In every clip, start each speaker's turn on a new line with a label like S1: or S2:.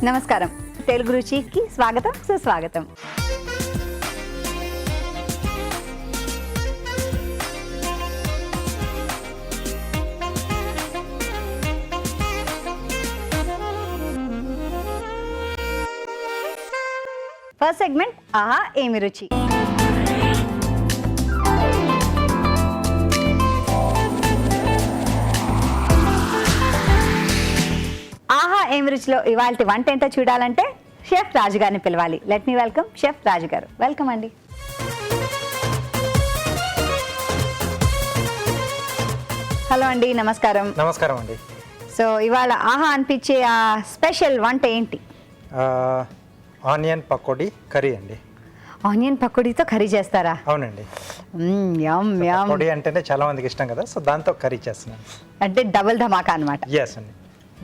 S1: నమస్కారం, తెలుగు రుచికి స్వాగతం, సుస్వాగతం. ఫస్ట్ సెగ్మెంట్ ఆహా ఏమి రుచి. ఆహా ఏమి రుచిలో ఇవాళ వంట ఏంటో చూడాలంటే షెఫ్ రాజు గారిని పిలవాలి. లెట్ మీ వెల్కమ్ షెఫ్ రాజు గారు. వెల్కమ్ అండి. హలో అండి, నమస్కారం.
S2: నమస్కారం అండి.
S1: సో ఇవాళ ఆహా అనిపించే ఆ స్పెషల్ వంట ఏంటి?
S2: ఆనియన్ పకోడీ కర్రీ అండి.
S1: ఆనియన్ పకోడీతో కర్రీ చేస్తారా?
S2: అవునండి.
S1: యమ్ యమ్.
S2: పకోడీ అంటేనే చాలా మందికి ఇష్టం కదా, సో దాంతో కర్రీ చేస్తున్నాను.
S1: అంటే డబుల్ ధమాకా అనమాట.
S2: ఎస్ అండి.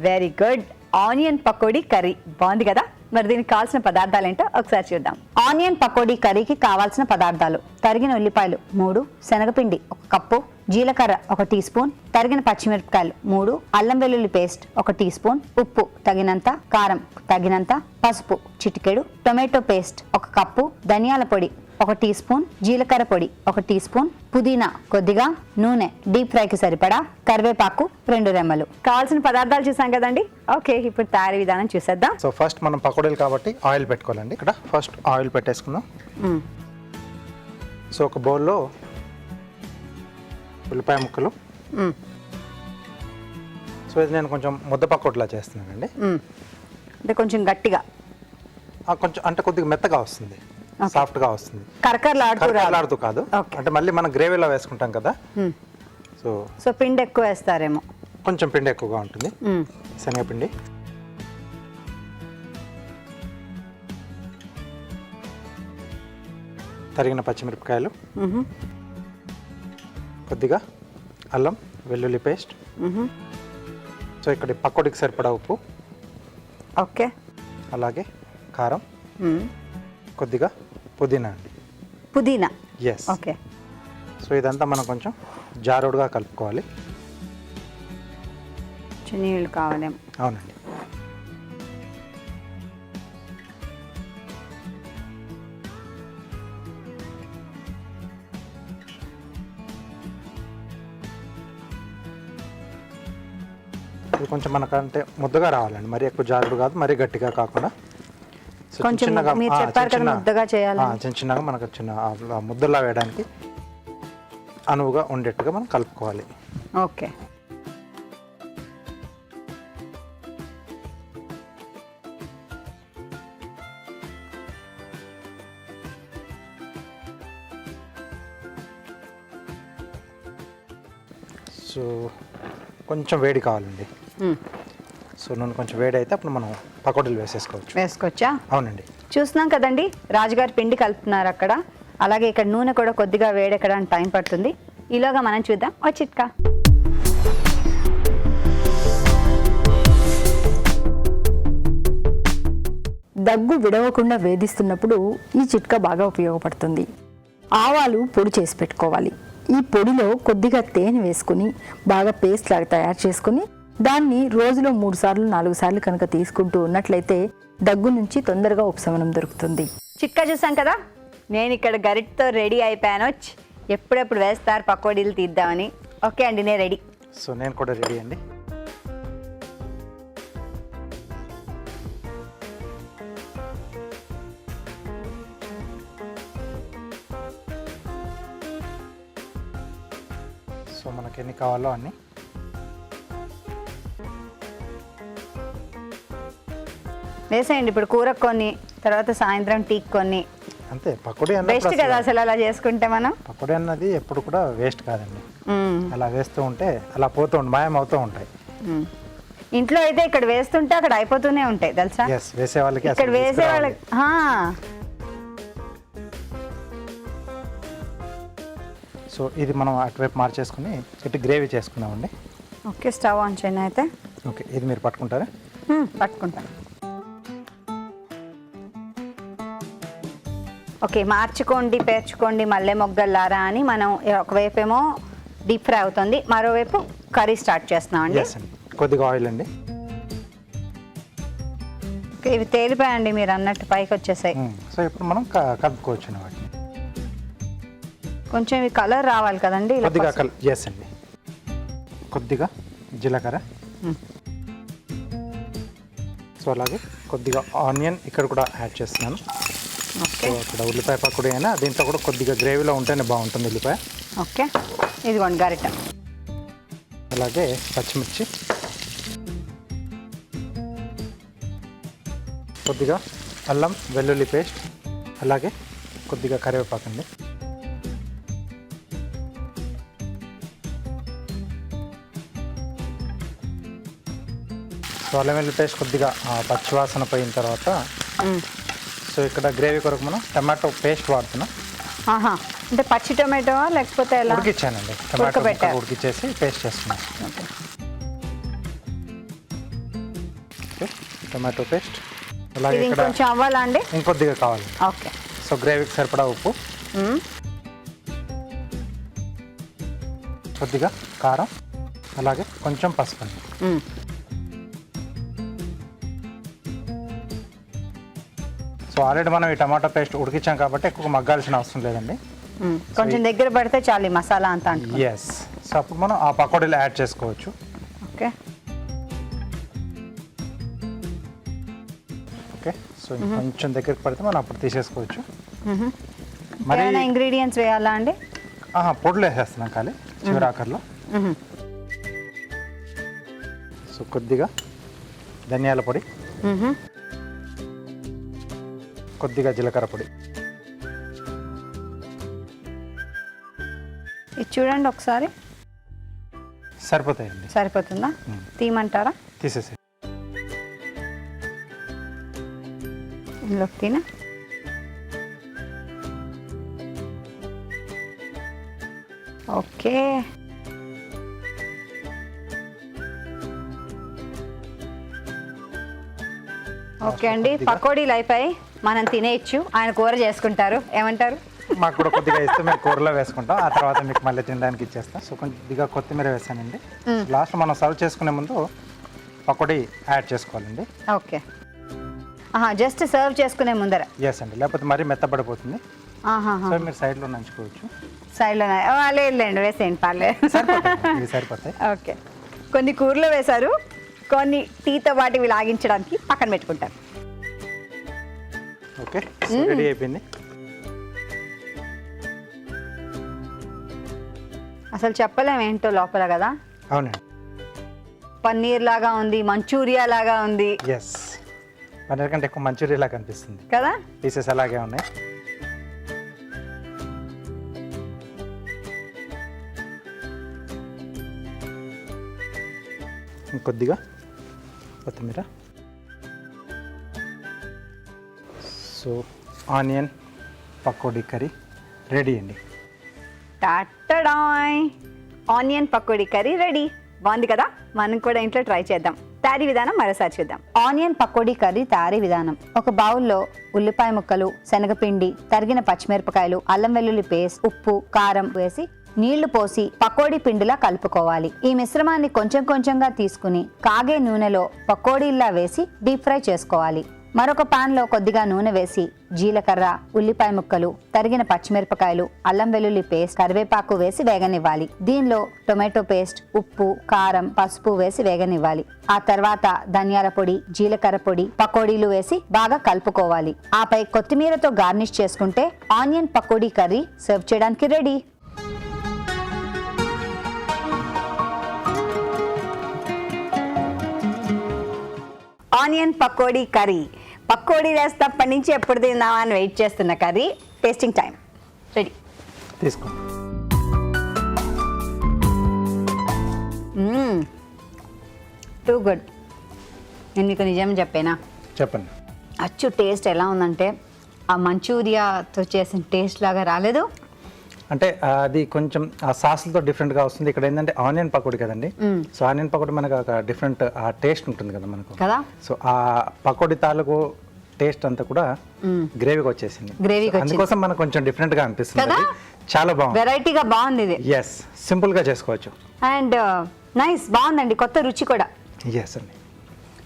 S1: Very good. Onion pakodi curry బాగుంది కదా. మరి దీనికి కావాల్సిన పదార్థాలు ఏంటో ఒకసారి చూద్దాం. ఆనియన్ పకోడీ కర్రీకి కావాల్సిన పదార్థాలు: తరిగిన ఉల్లిపాయలు 3, శనగపిండి 1 కప్పు, జీలకర్ర 1 టీ స్పూన్, తరిగిన పచ్చిమిరపకాయలు 3, అల్లం వెల్లుల్లి పేస్ట్ 1 టీ స్పూన్, ఉప్పు తగినంత, కారం తగినంత, పసుపు చిటికెడు, టొమాటో పేస్ట్ 1 కప్పు, ధనియాల పొడి 1 టీ స్పూన్, జీలకర్ర పొడి 1 టీ స్పూన్, పుదీనా కొద్దిగా, నూనె డీప్ ఫ్రైకి సరిపడా, కరివేపాకు 2 రెమ్మలు. కావాల్సిన పదార్థాలు చూసాం కదండి. ఓకే, ఇప్పుడు తయారీ విధానం చూసేద్దాం.
S2: సో ఫస్ట్ మనం పకోడీలు కాబట్టి ఆయిల్ పెట్టుకోవాలండి. ఇక్కడ ఫస్ట్ ఆయిల్ పెట్టేసుకుందాం. సో ఒక బౌల్లో ఉల్లిపాయ ముక్కలు. సో ఇది నేను కొంచెం ముద్ద పకోడీలా చేస్తున్నానండి.
S1: అంటే కొంచెం గట్టిగా,
S2: కొంచెం అంటే కొద్దిగా మెత్తగా వస్తుంది, సాఫ్ట్గా వస్తుంది.
S1: కరకరలాడుతూ
S2: కాదు, అంటే మళ్ళీ మనం గ్రేవీలో వేసుకుంటాం కదా. సో
S1: పిండి ఎక్కువ వేస్తారేమో.
S2: కొంచెం పిండి ఎక్కువగా ఉంటుంది. శనగపిండి, తరిగిన పచ్చిమిరపకాయలు, కొద్దిగా అల్లం వెల్లుల్లి పేస్ట్. సో ఇక్కడ పకోడీకి సరిపడా ఉప్పు,
S1: ఓకే,
S2: అలాగే కారం, కొద్దిగా పుదీనా అండి.
S1: పుదీనా,
S2: ఎస్.
S1: ఓకే.
S2: సో ఇదంతా మనం కొంచెం జారుడుగా కలుపుకోవాలి.
S1: నీళ్ళు కావాలేమో.
S2: అవునండి. ఇది కొంచెం మనకంటే ముద్దగా రావాలండి, మరీ ఎక్కువ జారుడు కాదు, మరీ గట్టిగా కాకుండా.
S1: కొంచెం మీరు చెప్పారు కదా ముద్దగా చేయాలి.
S2: చిన్న చిన్నగా మనకు చిన్న ముద్దలా వేయడానికి అనువుగా ఉండేట్టుగా మనం కలుపుకోవాలి.
S1: ఓకే.
S2: సో కొంచెం వేడి కావాలండి. సో నూనె కొంచెం వేడి అయితే అప్పుడు మనం పకోడీలు వేసుకోవచ్చా? అవునండి.
S1: చూస్తున్నాం కదండి, రాజుగారి పిండి కలుపుతున్నారు అక్కడ. అలాగే ఇక్కడ నూనె కూడా కొద్దిగా వేడెక్కడానికి టైం పడుతుంది. ఈలోగా మనం చూద్దాం ఓ చిట్కా.
S3: దగ్గు విడవకుండా వేధిస్తున్నప్పుడు ఈ చిట్కా బాగా ఉపయోగపడుతుంది. ఆవాలు పొడి చేసి పెట్టుకోవాలి. ఈ పొడిలో కొద్దిగా తేనె వేసుకుని బాగా పేస్ట్ లాగా తయారు చేసుకుని దాన్ని రోజులో 3 సార్లు 4 సార్లు కనుక తీసుకుంటూ ఉన్నట్లయితే దగ్గు నుంచి తొందరగా ఉపశమనం దొరుకుతుంది.
S1: చిట్కా చూసాం కదా. నేను ఇక్కడ గరిటతో రెడీ అయిపోయాను. ఎప్పుడెప్పుడు వేస్తారు పకోడీలు తీద్దామని. ఓకే అండి, నేను రెడీ.
S2: సో నేను కూడా రెడీ అండి. సో మనకి ఎన్ని కావాలో అన్ని
S1: వేసేయండి. ఇప్పుడు కూరకు కొన్ని, తర్వాత సాయంత్రం టీకి కొన్ని.
S2: అంతే. పకోడీ
S1: బెస్ట్ కదా అసలు అలా చేసుకుంటే. మనం
S2: పకోడీ అన్నది ఎప్పుడు కూడా వేస్ట్ కాదండి. అలా వేస్తూ ఉంటే అలా పోతూ మాయం అవుతూ ఉంటాయి.
S1: ఇంట్లో అయితే ఇక్కడ వేస్తుంటే అక్కడ అయిపోతూనే ఉంటాయి తెలుసా.
S2: వేసే వాళ్ళకి
S1: ఇక్కడ వేసే వాళ్ళకి.
S2: సో ఇది మనం అటువైపు మార్చేసుకుని ఇటు గ్రేవీ చేసుకున్నామండి.
S1: ఓకే, స్టవ్ ఆన్ చేయండి అయితే.
S2: ఓకే, ఇది మీరు పట్టుకుంటారా?
S1: పట్టుకుంటాను. ఓకే, మార్చుకోండి పేర్చుకోండి మల్లె మొగ్గల్లారా అని మనం ఒకవైపు ఏమో డీప్ ఫ్రై అవుతుంది, మరోవైపు కర్రీ స్టార్ట్ చేస్తున్నాం అండి.
S2: కొద్దిగా ఆయిల్ అండి.
S1: ఓకే, ఇవి తేలిపోయండి మీరు అన్నట్టు పైకి వచ్చేసాయి.
S2: సో ఇప్పుడు మనం కలుపుకోవచ్చు వాటిని.
S1: కొంచెం ఇవి కలర్ రావాలి కదండి ఇలా
S2: కొద్దిగా ఎస్ అండి. కొద్దిగా జీలకర్ర, సో అలాగే కొద్దిగా ఆనియన్ ఇక్కడ కూడా యాడ్ చేస్తున్నాను.
S1: ఓకే
S2: సో ఇక్కడ ఉల్లిపాయ పకోడీ అయినా దీంట్లో కూడా కొద్దిగా గ్రేవీలో ఉంటేనే బాగుంటుంది ఉల్లిపాయ.
S1: ఓకే, ఇదిగోండి గరిట.
S2: అలాగే పచ్చిమిర్చి, కొద్దిగా అల్లం వెల్లుల్లి పేస్ట్, అలాగే కొద్దిగా కరివేపాకు అండి. సో అల్లం వెల్లుల్లి పేస్ట్ కొద్దిగా పచ్చివాసన పోయిన తర్వాత సో ఇక్కడ గ్రేవీ కొరకు మనం టమాటో పేస్ట్ వాడుతున్నాం.
S1: ఆహా, అంటే పచ్చి టొమాటో లేకపోతే ఎలా?
S2: ఉడికిచ్చానండి, టమాటో ఉడికిచ్చేసి పేస్ట్ చేస్తున్నాం. Okay, tomato paste. అలాగే
S1: ఇది
S2: ఇక్కడ
S1: కొంచెం అవ్వాలా అండి?
S2: ఇంకొద్దిగా కావాలి.
S1: ఓకే,
S2: సో గ్రేవీకి సరిపడా ఉప్పు, కొద్దిగా కారం, అలాగే కొంచెం పసుపు అండి. సో ఆల్రెడీ మనం ఈ టమాటో పేస్ట్ ఉడికించాం కాబట్టి ఎక్కువ మగ్గాల్సిన అవసరం లేదండి.
S1: కొంచెం దగ్గర పడితే చాలు ఈ మసాలా అంతా అంటుకో.
S2: ఎస్, సో అప్పుడు మనం ఆ పకోడీలో యాడ్ చేసుకోవచ్చు.
S1: ఓకే
S2: ఓకే, సో కొంచెం దగ్గరికి పడితే మనం అప్పుడు తీసేసుకోవచ్చు.
S1: మరి ఇంగ్రీడియంట్స్ వేయాలా అండి?
S2: పొడులు వేసేస్తున్నాం ఖాళీ చివరి ఆఖరిలో. సో కొద్దిగా ధనియాల పొడి, కొద్దిగా జీలకర్ర పొడి.
S1: ఇది చూడండి ఒకసారి,
S2: సరిపోతాయండి.
S1: సరిపోతుందా? తీయమంటారా?
S2: తీసేసి
S1: ఇందులోకి తిన. ఓకే, ఓకే అండి, పకోడీలు అయిపోయి మనం తినేయచ్చు. ఆయన కూర చేసుకుంటారు, ఏమంటారు?
S2: మాకు కూడా కొద్దిగా ఇస్తే మేము కూరలో వేసుకుంటాం, ఆ తర్వాత మీకు మళ్ళీ తినడానికి ఇచ్చేస్తాం. సో కొద్దిగా కొత్తిమీర వేసానండి. లాస్ట్ మనం సర్వ్ చేసుకునే ముందు పకోడీ యాడ్ చేసుకోవాలండి.
S1: ఓకే, జస్ట్ సర్వ్ చేసుకునే ముందర.
S2: ఎస్ అండి, లేకపోతే మరీ మెత్తబడిపోతుంది. సో మీరు సైడ్లో నంచుకోవచ్చు.
S1: సైడ్లో లేదులేండి, వేసేయండి, పర్లేదు.
S2: ఇవి సరిపోతాయి.
S1: ఓకే, కొన్ని కూరలో వేశారు, కొన్ని టీతో వాటివి లాగించడానికి పక్కన పెట్టుకుంటారు.
S2: ఓకే, రెడీ అయిపోయింది.
S1: అసలు చెప్పలేం ఏంటో లోపల కదా.
S2: అవునండి,
S1: పన్నీర్ లాగా ఉంది, మంచూరియా లాగా ఉంది.
S2: ఎస్, పన్నీర్ కంటే ఎక్కువ మంచూరియా కనిపిస్తుంది
S1: కదా.
S2: పీసెస్ అలాగే ఉన్నాయి. ఇంకొద్దిగా కొత్తిమీర. So onion pakodi curry ready అండి.
S1: టాటడాయ్, ఆనియన్ పకోడీ కర్రీ రెడీ. బాగుంది కదా, మనం కూడా ఇంట్లో ట్రై చేద్దాం. తయారీ విధానం మరోసారి చూద్దాం. ఆనియన్ పకోడీ కర్రీ తయారీ విధానం: ఒక బౌల్లో ఉల్లిపాయ ముక్కలు, శనగపిండి, తరిగిన పచ్చిమిరపకాయలు, అల్లం వెల్లుల్లి పేస్ట్, ఉప్పు, కారం వేసి నీళ్లు పోసి పకోడీ పిండిలా కలుపుకోవాలి. ఈ మిశ్రమాన్ని కొంచెం కొంచెంగా తీసుకుని కాగే నూనెలో పకోడీల్లా వేసి డీప్ ఫ్రై చేసుకోవాలి. మరొక పాన్ లో కొద్దిగా నూనె వేసి జీలకర్ర, ఉల్లిపాయ ముక్కలు, తరిగిన పచ్చిమిరపకాయలు, అల్లం వెల్లుల్లి పేస్ట్, కరివేపాకు వేసి వేగనివ్వాలి. దీనిలో టొమాటో పేస్ట్, ఉప్పు, కారం, పసుపు వేసి వేగనివ్వాలి. ఆ తర్వాత ధనియాల పొడి, జీలకర్ర పొడి, పకోడీలు వేసి బాగా కలుపుకోవాలి. ఆపై కొత్తిమీరతో గార్నిష్ చేసుకుంటే ఆనియన్ పకోడీ కర్రీ సర్వ్ చేయడానికి ready. Onion pakodi curry. Pakodi వేస్తప్పటి నుంచి ఎప్పుడు తిందామా అని వెయిట్ చేస్తున్న కర్రీ. Tasting time ready.
S2: తీసుకో.
S1: Too good. నేను మీకు నిజం చెప్పేనా?
S2: చెప్పండి.
S1: అచ్చు టేస్ట్ ఎలా ఉందంటే ఆ మంచూరియాతో చేసిన టేస్ట్ లాగా రాలేదు.
S2: అంటే అది కొంచెం ఆ సాసులతో డిఫరెంట్గా వస్తుంది. ఇక్కడ ఏంటంటే ఆనియన్ పకోడీ కదండి. సో ఆనియన్ పకోడీ మనకు ఒక డిఫరెంట్ ఆ టేస్ట్ ఉంటుంది కదా మనకు
S1: కదా.
S2: సో ఆ పకోడీ తాలూకు టేస్ట్ అంతా కూడా గ్రేవీకి వచ్చేసింది. అందుకోసం మనకు కొంచెం డిఫరెంట్గా అనిపిస్తుంది. చాలా బాగుంది,
S1: వెరైటీగా బాగుంది ఇది.
S2: ఎస్, సింపుల్గా చేసుకోవచ్చు.
S1: అండ్ నైస్, బాగుందండి, కొత్త రుచి కూడా.
S2: ఎస్ అండి.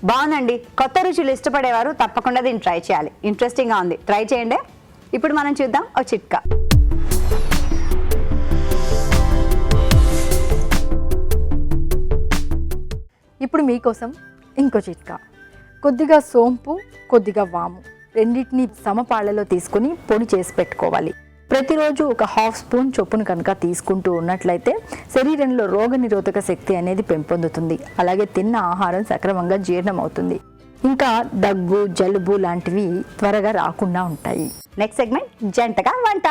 S1: బాగుందండి. కొత్త రుచులు ఇష్టపడేవారు తప్పకుండా దీన్ని ట్రై చేయాలి. ఇంట్రెస్టింగ్గా ఉంది, ట్రై చేయండి. ఇప్పుడు మనం చూద్దాం ఒక చిట్కా.
S3: ఇప్పుడు మీకోసం ఇంకో చిట్కా. కొద్దిగా సోంపు, కొద్దిగా వాము రెండింటిని సమపాళ్లలో తీసుకొని పొడి చేసి పెట్టుకోవాలి. ప్రతిరోజు ఒక హాఫ్ స్పూన్ చొప్పున కనుక తీసుకుంటూ ఉన్నట్లయితే శరీరంలో రోగనిరోధక శక్తి అనేది పెంపొందుతుంది. అలాగే తిన్న ఆహారం సక్రమంగా జీర్ణం అవుతుంది. ఇంకా దగ్గు, జలుబు లాంటివి త్వరగా రాకుండా ఉంటాయి.
S1: నెక్స్ట్ సెగ్మెంట్ జంటగా వంట.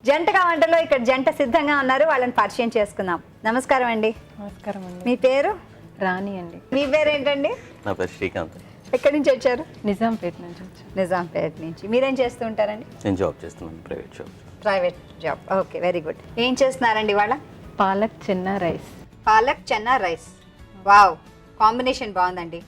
S1: జంటగా వంటలో ఇక్కడ జంట సిద్ధంగా ఉన్నారు. వాళ్ళని పరిచయం చేసుకుందాం. నమస్కారం అండి.
S4: నమస్కారం అండి.
S1: మీ పేరు?
S4: రాణి అండి.
S1: మీ పేరు ఏంటండి?
S5: నా పేరు శ్రీకాంత్.
S1: ఎక్కడి నుంచి వచ్చారు?
S4: నిజాంపేట నుంచి వచ్చాను.
S1: నిజాంపేట నుంచి. మీరేం చేస్తూ ఉంటారండి?
S5: నేను జాబ్ చేస్తున్నాను, private job.
S1: Private job. Okay, very good. ఏం చేస్తున్నారండి ఇవాళ?
S4: Palak Chenna rice.
S1: Palak Chenna rice. Wow, combination బాగుందండి.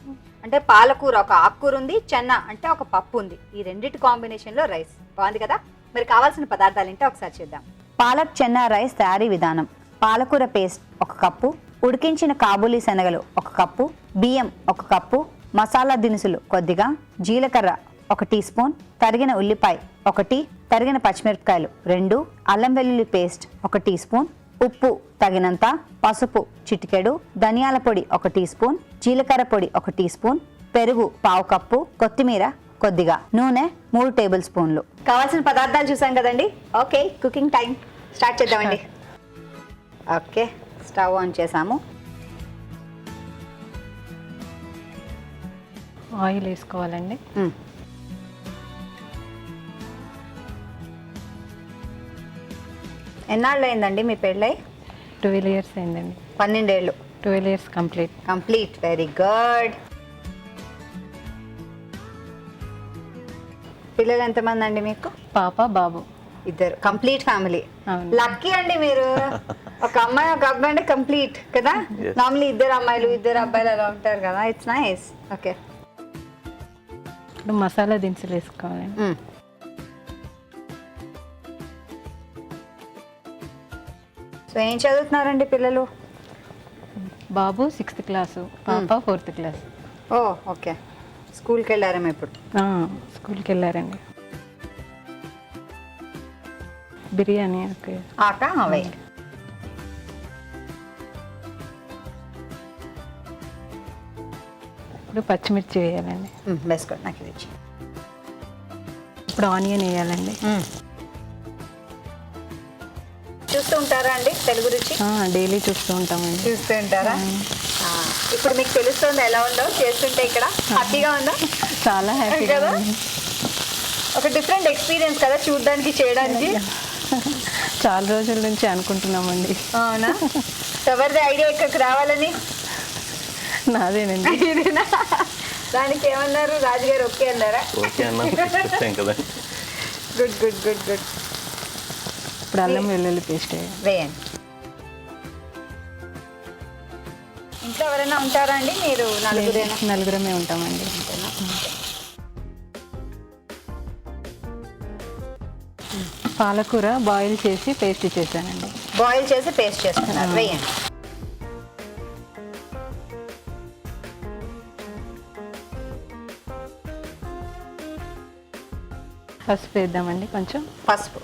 S1: అంటే పాలకూర ఒక ఆకుకూర ఉంది, చెన్నా అంటే ఒక పప్పు ఉంది. ఈ రెండింటి కాంబినేషన్లో రైస్ బాగుంది కదా. మరి కావాల్సిన పదార్థాలు ఏంటో ఒకసారి చూద్దాం. పాలక్ చెన్నా రైస్ తయారీ విధానం: పాలకూర పేస్ట్ 1 కప్పు, ఉడికించిన కాబూలీ శనగలు 1 కప్పు, బియ్యం 1 కప్పు, మసాలా దినుసులు కొద్దిగా, జీలకర్ర 1 టీ స్పూన్, తరిగిన ఉల్లిపాయ 1, తరిగిన పచ్చిమిరపకాయలు 2, అల్లం వెల్లుల్లి పేస్ట్ 1 టీ స్పూన్, ఉప్పు తగినంత, పసుపు చిటికెడు, ధనియాల పొడి 1 టీ స్పూన్, జీలకర్ర పొడి 1 టీ స్పూన్, పెరుగు 1/2 కప్పు, కొత్తిమీర కొద్దిగా, నూనె 3 టేబుల్ స్పూన్లు. కావాల్సిన పదార్థాలు చూసాం కదండి. ఓకే, కుకింగ్ టైం స్టార్ట్ చేద్దామండి. ఓకే, స్టవ్ ఆన్ చేసాము.
S4: ఆయిల్ వేసుకోవాలండి.
S1: ఎన్నాళ్ళు అయిందండి మీ పెళ్ళై?
S4: 12 years అయిందండి.
S1: 12 ఏళ్ళు.
S4: 12 years complete.
S1: Complete, very good. పిల్లలు ఎంతమంది అండి మీకు?
S4: పాప, బాబు.
S1: ఇద్దరు. Complete family.
S4: అవును.
S1: లక్కీ అండి మీరు. ఒక అమ్మాయి ఒక అబ్బాయి అంటే కంప్లీట్ కదా. నార్మల్లీ 2 అమ్మాయిలు 2 అబ్బాయిలు అలా ఉంటారు కదా. It's nice. ఓకే,
S4: ఇప్పుడు మసాలా దినుసులు వేసుకోవాలండి.
S1: సో ఏం చదువుతున్నారండి పిల్లలు?
S4: బాబు 6th క్లాసు, పాప 4th క్లాస్.
S1: ఓ ఓకే, స్కూల్కి వెళ్ళారేమో ఇప్పుడు?
S4: స్కూల్కి వెళ్ళారండి. బిర్యానీ ఓకే.
S1: ఆక అవే.
S4: ఇప్పుడు పచ్చిమిర్చి వేయాలండి.
S1: వేసుకోండి, నాకు ఇది ఇచ్చి.
S4: ఇప్పుడు ఆనియన్ వేయాలండి.
S1: చూస్తూ ఉంటారా అండి తెలుగు రుచి?
S4: డైలీ చూస్తూ ఉంటామండి.
S1: చూస్తూ ఉంటారా? ఇప్పుడు మీకు తెలుస్తుంది ఎలా ఉందో చేస్తుంటే? ఇక్కడ హ్యాపీగా ఉందా?
S4: చాలా హ్యాపీగా
S1: కదా.
S4: ఉంది.
S1: ఒక డిఫరెంట్ ఎక్స్పీరియన్స్ కదా చూడడానికి, చేయడానికి.
S4: చాలా రోజుల నుంచి అనుకుంటున్నామండి.
S1: అవునా? ఎవరిది ఐడియా ఇక్కడికి రావాలని?
S4: నాదేనండి.
S1: ఇదేనా? దానికి ఏమన్నారు రాజుగారు? ఓకే అన్నారా?
S5: ఓకే అన్నా, చెప్పాం కదా.
S1: Good good good good.
S4: ఇప్పుడు అల్లం వెల్లుల్లి పేస్ట్ వేయాలి.
S1: వేయండి. ఇంట్లో ఎవరైనా ఉంటారా అండి మీరు? నలుగురేనా?
S4: నలుగురమే ఉంటామండి. పాలకూర బాయిల్ చేసి పేస్ట్ చేశానండి.
S1: బాయిల్ చేసి పేస్ట్ చేసుకున్నారు. వేయండి.
S4: పసుపు వేద్దామండి కొంచెం.
S1: పసుపు.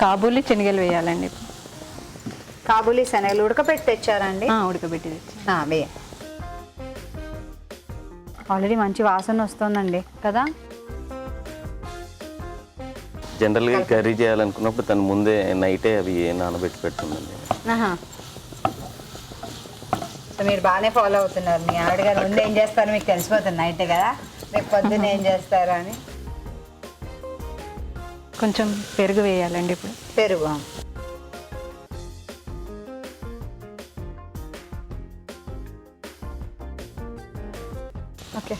S4: కాబూలి శనగలు వేయాలండి.
S1: కాబూలీ శనగలు ఉడకపెట్టి తెచ్చారండి?
S4: ఉడకబెట్టి తెచ్చి.
S1: వేయండి. ఆల్రెడీ మంచి వాసన వస్తుందండి కదా.
S5: జనరల్గా కర్రీ చేయాలనుకున్నప్పుడు తను ముందే నైటే అవి నానబెట్టి పెడుతుందండి.
S1: సో మీరు బాగానే ఫాలో అవుతున్నారు. మీ ఆవిడ గారు ముందు ఏం చేస్తారో మీకు తెలిసిపోతుంది నైటే కదా, రేపు పొద్దున్న ఏం చేస్తారో అని.
S4: కొంచెం పెరుగు వేయాలండి. ఇప్పుడు
S1: పెరుగు. ఓకే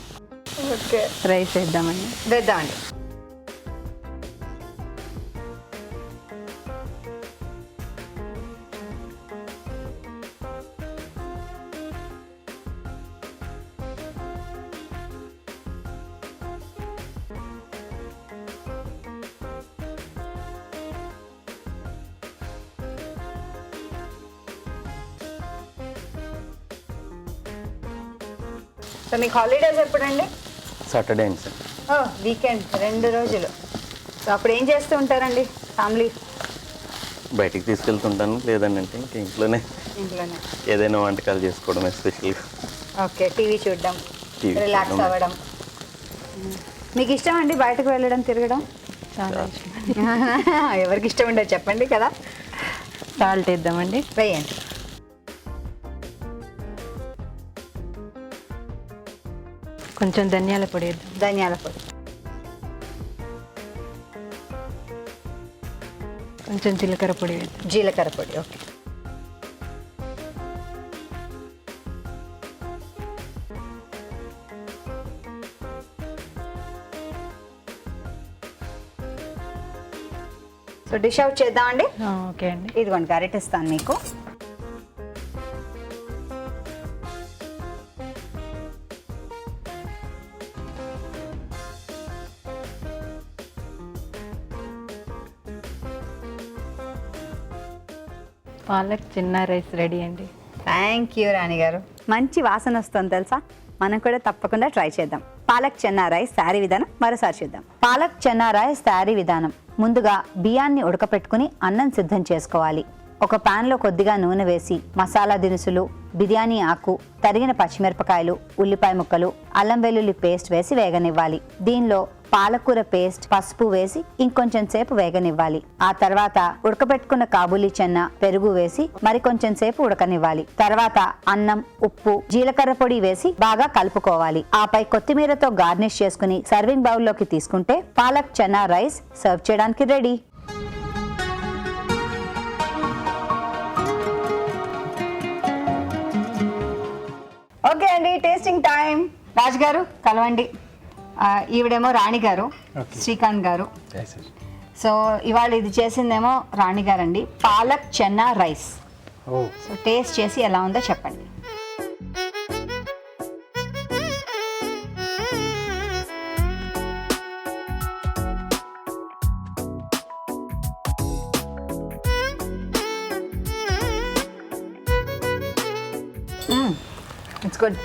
S1: ఓకే,
S4: రైస్ వేద్దామండి.
S1: వేద్దామండి. సో మీకు హాలిడేస్ ఎప్పుడండి?
S5: సాటర్డే అండి సార్.
S1: వీకెండ్ 2 రోజులు. సో అప్పుడు ఏం చేస్తూ ఉంటారండి ఫ్యామిలీ?
S5: బయటికి తీసుకెళ్తుంటాను, లేదండి అంటే ఇంకా ఇంట్లోనే
S1: ఇంట్లోనే.
S5: ఏదైనా వంటకాలు చేసుకోవడం ఎస్పెషల్గా.
S1: ఓకే, టీవీ చూడడం,
S5: TV
S1: రిలాక్స్
S5: చూడడం.
S1: అవ్వడం. మీకు ఇష్టం అండి బయటకు వెళ్ళడం, తిరగడం?
S4: చాలా ఇష్టం.
S1: ఎవరికి ఇష్టం ఉండదు చెప్పండి కదా.
S4: సాల్ట్ వేద్దామండి.
S1: వేయండి.
S4: కొంచెం ధనియాల పొడి వేద్దాం.
S1: ధనియాల పొడి,
S4: కొంచెం జీలకర్ర పొడి వేద్దాం.
S1: జీలకర్ర పొడి. ఓకే. సో డిష్ అవుట్ చేద్దామండి.
S4: ఓకే అండి.
S1: ఇదిగోండి గరిటెస్తాను మీకు.
S4: పాలక్ చిన్న రైస్ రెడీ అండి.
S1: థ్యాంక్ యూ రాణి గారు. మంచి వాసన వస్తుంది తెలుసా. మనం కూడా తప్పకుండా ట్రై చేద్దాం. పాలక్ చెన్నా రైస్ తయారీ విధానం మరోసారి చూద్దాం. పాలక్ చెన్నా రైస్ తయారీ విధానం. ముందుగా బియ్యాన్ని ఉడకపెట్టుకుని అన్నం సిద్ధం చేసుకోవాలి. ఒక పాన్లో కొద్దిగా నూనె వేసి మసాలా దినుసులు, బిర్యానీ ఆకు, తరిగిన పచ్చిమిరపకాయలు, ఉల్లిపాయ ముక్కలు, అల్లం వెల్లుల్లి పేస్ట్ వేసి వేగనివ్వాలి. దీనిలో పాలకూర పేస్ట్, పసుపు వేసి ఇంకొంచెం సేపు వేగనివ్వాలి. ఆ తర్వాత ఉడకబెట్టుకున్న కాబూలీ చెన్న, పెరుగు వేసి మరికొంచెం సేపు ఉడకనివ్వాలి. తర్వాత అన్నం, ఉప్పు, జీలకర్ర పొడి వేసి బాగా కలుపుకోవాలి. ఆపై కొత్తిమీరతో గార్నిష్ చేసుకుని సర్వింగ్ బౌల్లోకి తీసుకుంటే పాలక్ చెన్నా రైస్ సర్వ్ చేయడానికి రెడీ. ఓకే అండి, టేస్టింగ్ టైం. రాజు గారు కలవండి. ఈవిడేమో రాణి గారు,
S2: Okay.
S1: శ్రీకాంత్ గారు.
S2: Yes, yes.
S1: సో ఇవాళ ఇది చేసిందేమో రాణి గారు అండి, palak Chenna rice.
S2: Oh,
S1: so taste చేసి ఎలా ఉందో చెప్పండి. It's good.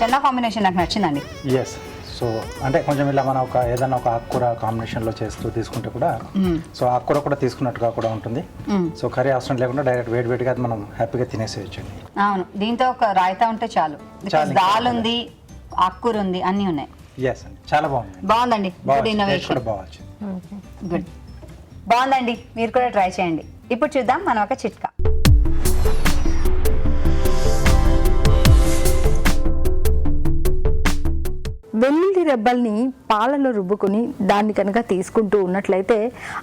S1: చెన్నా కాంబినేషన్ నాకు నచ్చిందండి.
S2: ఎస్. సో అంటే కొంచెం ఇలా మనం ఏదైనా ఒక ఆకుకూర కాంబినేషన్లో చేస్తూ తీసుకుంటే కూడా సో ఆకుకూర కూడా తీసుకున్నట్టుగా కూడా ఉంటుంది. సో కర్రీ అవసరం లేకుండా డైరెక్ట్ వేడివేడిగా అది మనం హ్యాపీగా తినేసేయచ్చండి.
S1: అవును, దీంతో ఒక రాయితా ఉంటే చాలు.
S2: చాలు.
S1: దాల్ ఉంది, ఆకుకూర ఉంది, అన్నీ ఉన్నాయి.
S2: ఎస్ అండి, చాలా బాగుంది.
S1: బాగుందండి. గుడ్
S2: బాగుంది, టేస్ట్
S1: ఇన్నోవేషన్.
S2: కూడా బాగుంది.
S1: గుడ్, బాగుందండి. మీరు కూడా ట్రై చేయండి. ఇప్పుడు చూద్దాం మనం ఒక చిట్కా.
S3: వెల్లుల్లి రెబ్బల్ని పాలలో రుబ్బుకొని దాన్ని కనుక తీసుకుంటూ ఉన్నట్లయితే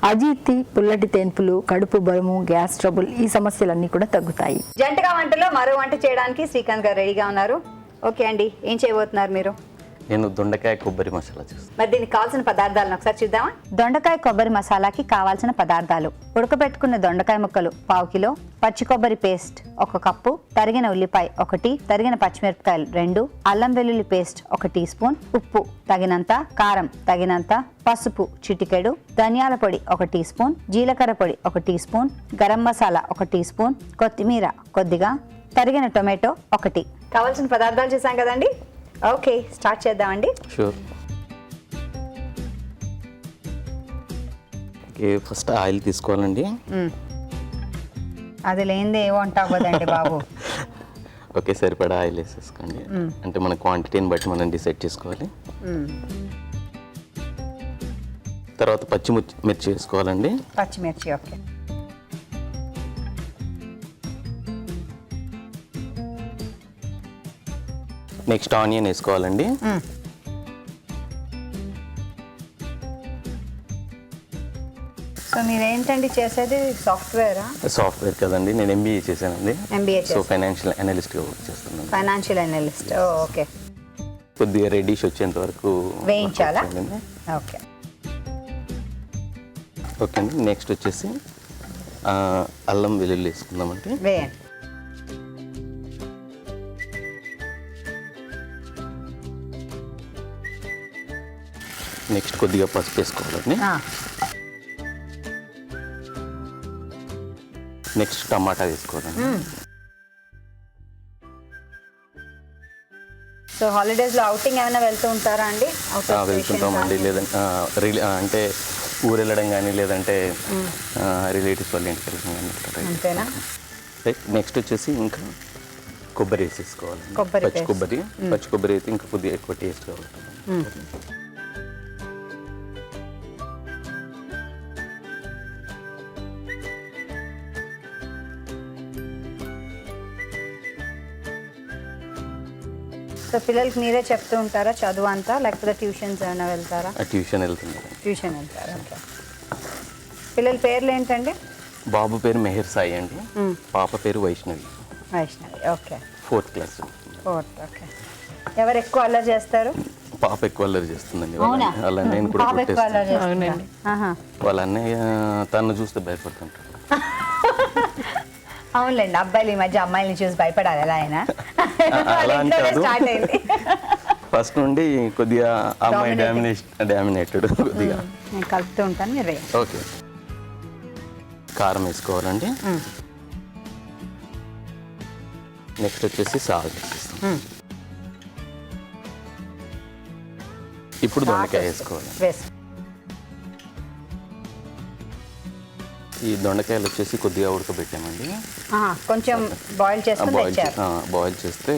S3: అజీర్తి, పుల్లటి తేన్పులు, కడుపు బరుము, గ్యాస్ ట్రబుల్ ఈ సమస్యలన్నీ కూడా తగ్గుతాయి.
S1: జంటగా వంటలో మరో వంట చేయడానికి శ్రీకాంత్ గారు రెడీగా ఉన్నారు. ఓకే అండి, ఏం చేయబోతున్నారు మీరు?
S5: నేను దొండకాయ కొబ్బరి మసాలా చేస్తాను.
S1: మరి దీనికి కావాల్సిన పదార్థాలను ఒకసారి చూద్దామా? దొండకాయ కొబ్బరి మసాలాకి కావాల్సిన పదార్థాలు: ఉడకబెట్టుకున్న దొండకాయ ముక్కలు 1/2 కిలో, పచ్చి కొబ్బరి పేస్ట్ 1 కప్పు, తరిగిన ఉల్లిపాయ 1, తరిగిన పచ్చిమిరపకాయలు 2, అల్లం వెల్లుల్లి పేస్ట్ 1 టీ స్పూన్, ఉప్పు తగినంత, కారం తగినంత, పసుపు చిటికెడు, ధనియాల పొడి 1 టీ స్పూన్, జీలకర్ర పొడి 1 teaspoon, garam masala 1 teaspoon, కొత్తిమీర కొద్దిగా, తరిగిన టొమాటో 1. కావాల్సిన పదార్థాలు చూసాం కదండి. ఓకే, స్టార్ట్ చేద్దామండి.
S5: షూర్. ఓకే, ఫస్ట్ ఆయిల్ తీసుకోవాలండి.
S1: అది లేనిదే ఏ వంట అవ్వదండి బాబు.
S5: ఓకే, సరిపడా ఆయిల్ వేసేసుకోండి. అంటే మన క్వాంటిటీని బట్టి మనం డిసైడ్ చేసుకోవాలి. తర్వాత పచ్చిమిర్చి వేసుకోవాలండి.
S1: పచ్చిమిర్చి. ఓకే.
S5: నెక్స్ట్ ఆనియన్ వేసుకోవాలండి.
S1: సో మీరేంటండి చేసేది? సాఫ్ట్వేరా?
S5: సాఫ్ట్వేర్ కదండి, నేను ఎంబీఏ చేశానండి.
S1: ఎంబీఏ
S5: సో ఫైనాన్షియల్ అనలిస్ట్గా వర్క్ చేస్తున్నాను.
S1: Financial analyst. ఓకే.
S5: కొద్దిగా రెడీష్ వచ్చేంత వరకు
S1: వేయించాలా?
S5: work చేయాలండి.
S1: ఓకే.
S5: ఓకే అండి, నెక్స్ట్ వచ్చేసి అల్లం వెల్లుల్లి వేసుకుందామండి.
S1: వేయండి.
S5: నెక్స్ట్ కొద్దిగా పసుపు వేసుకోవాలండి. నెక్స్ట్ టమాటా వేసుకోవాలండి.
S1: సో హాలిడేస్లో అవుటింగ్ ఏమైనా వెళ్తూ ఉంటారా అండి?
S5: వెళ్తుంటామండి, లేదంటే అంటే ఊరు వెళ్ళడం కానీ, లేదంటే రిలేటివ్స్ వాళ్ళ ఇంటికి వెళ్ళడం కానీ.
S1: అంతేనా?
S5: నెక్స్ట్ వచ్చేసి ఇంకా కొబ్బరి వేసేసుకోవాలి.
S1: కొబ్బరి
S5: పచ్చి కొబ్బరి అయితే ఇంకా కొద్దిగా ఎక్కువ టేస్ట్గా ఉంటుంది.
S1: సో పిల్లలకి మీరే చెప్తూ ఉంటారా చదువు అంతా, లేకపోతే ట్యూషన్స్ ఏమైనా వెళ్తారా?
S5: ట్యూషన్ వెళ్తున్నారు.
S1: ట్యూషన్ వెళ్తారా? ఓకే. పిల్లల పేర్లు ఏంటండి?
S5: బాబు పేరు మెహర్ సాయి అండి, పాప పేరు Vaishnavi.
S1: Vaishnavi. Okay.
S5: 4th class.
S1: 4th. Okay. ఎవరు ఎక్కువ అల్లరి చేస్తారు?
S5: పాప ఎక్కువ అల్లరి చేస్తుందండి.
S1: అవునా?
S5: వాళ్ళ అన్నయ్యని కూడా
S1: పాప ఎక్కువ అల్లరి చేస్తుందా?
S4: అవునండి.
S1: ఆహా.
S5: వాళ్ళ అన్నయ్య తను చూస్తే భయపడుతుంటాడు.
S1: అవునులేండి, అబ్బాయిలు ఈ మధ్య అమ్మాయిని చూసి భయపడాలి ఎలా అయినా.
S5: అలా అని కాదు,
S1: స్టార్ట్ అయింది.
S5: ఫస్ట్ నుండి కొద్దిగా అమ్మాయి డామినేటెడ్ కొద్దిగా.
S1: నేను కలుపుతూ ఉంటాను, మీరు వేయండి.
S5: ఓకే. కారం వేసుకోవాలండి. నెక్స్ట్ వచ్చేసి సాల్ట్ వేసేస్తాం. ఇప్పుడు దొండకాయ వేసుకోవాలి.
S1: వేసు.
S5: ఈ దొండకాయలు వచ్చేసి కొద్దిగా ఉడకబెట్టామండి.
S1: కొంచెం బాయిల్ చేసుకుని తెచ్చారు.
S5: బాయిల్ చేస్తే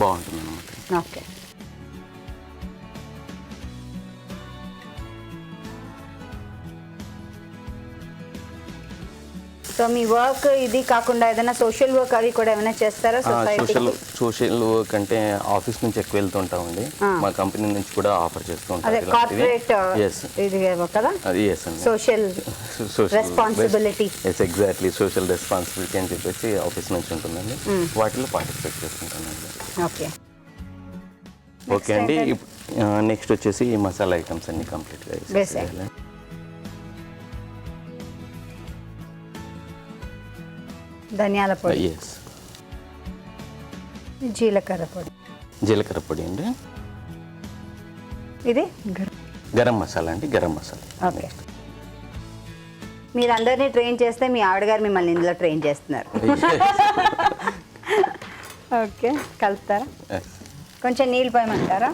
S5: బాగుంటుంది అన్నమాట.
S1: ఓకే. సో మీ వర్క్ ఇది కాకుండా ఏదైనా సోషల్ వర్క్ అవి కూడా ఏమైనా చేస్తారా?
S5: సోషల్ వర్క్ అంటే ఆఫీస్ నుంచి ఎక్కువ వెళ్తుంటామండి. మా కంపెనీ నుంచి కూడా ఆఫర్ చేస్తూ
S1: అదే
S5: ఉంటాం.
S1: కార్పొరేట్ ఇది కదా,
S5: అది ఎస్ అండి,
S1: social responsibility.
S5: Yes, exactly, social responsibility అని చెప్పేసి ఆఫీస్ నుంచి ఉంటుందండి. వాటిలో పార్టిసిపేట్ చేస్తుంటానండి.
S1: ఓకే.
S5: ఓకే అండి. నెక్స్ట్ వచ్చేసి ఈ మసాలా ఐటమ్స్ అన్ని కంప్లీట్గా వేసేయాలి.
S1: ధనియాల పొడి,
S5: ఎస్,
S1: జీలకర్ర పొడి,
S5: జీలకర్ర పొడి అండి.
S1: ఇది
S5: గరం మసాలా అండి, గరం మసాలా.
S1: ఓకే. మీరు అందరినీ ట్రైన్ చేస్తే మీ ఆవిడ గారు మిమ్మల్ని ఇందులో ట్రైన్ చేస్తున్నారు. ఓకే, కలుపుతారా? కొంచెం నీళ్ళు పోయమంటారా?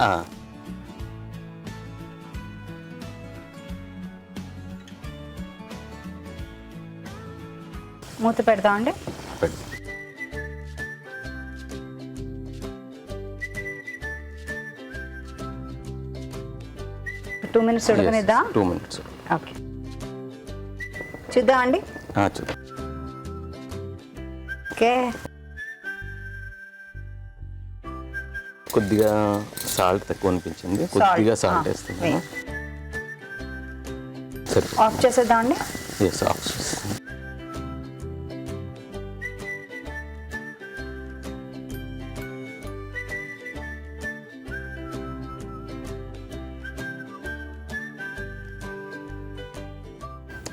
S1: మూత పెడతామండి. 2 minutes ఉడకనిద్దా?
S5: 2 minutes.
S1: ఓకే, చూద్దాం అండి.
S5: చూద్దాం.
S1: ఓకే.
S5: కొద్దిగా సాల్ట్ తక్కువ అనిపించింది, కొద్దిగా సాల్ట్ వేస్తున్నాను. సరే,
S1: ఆఫ్ చేసేద్దాం అండి.
S5: ఎస్, ఆఫ్ చేస్తాను.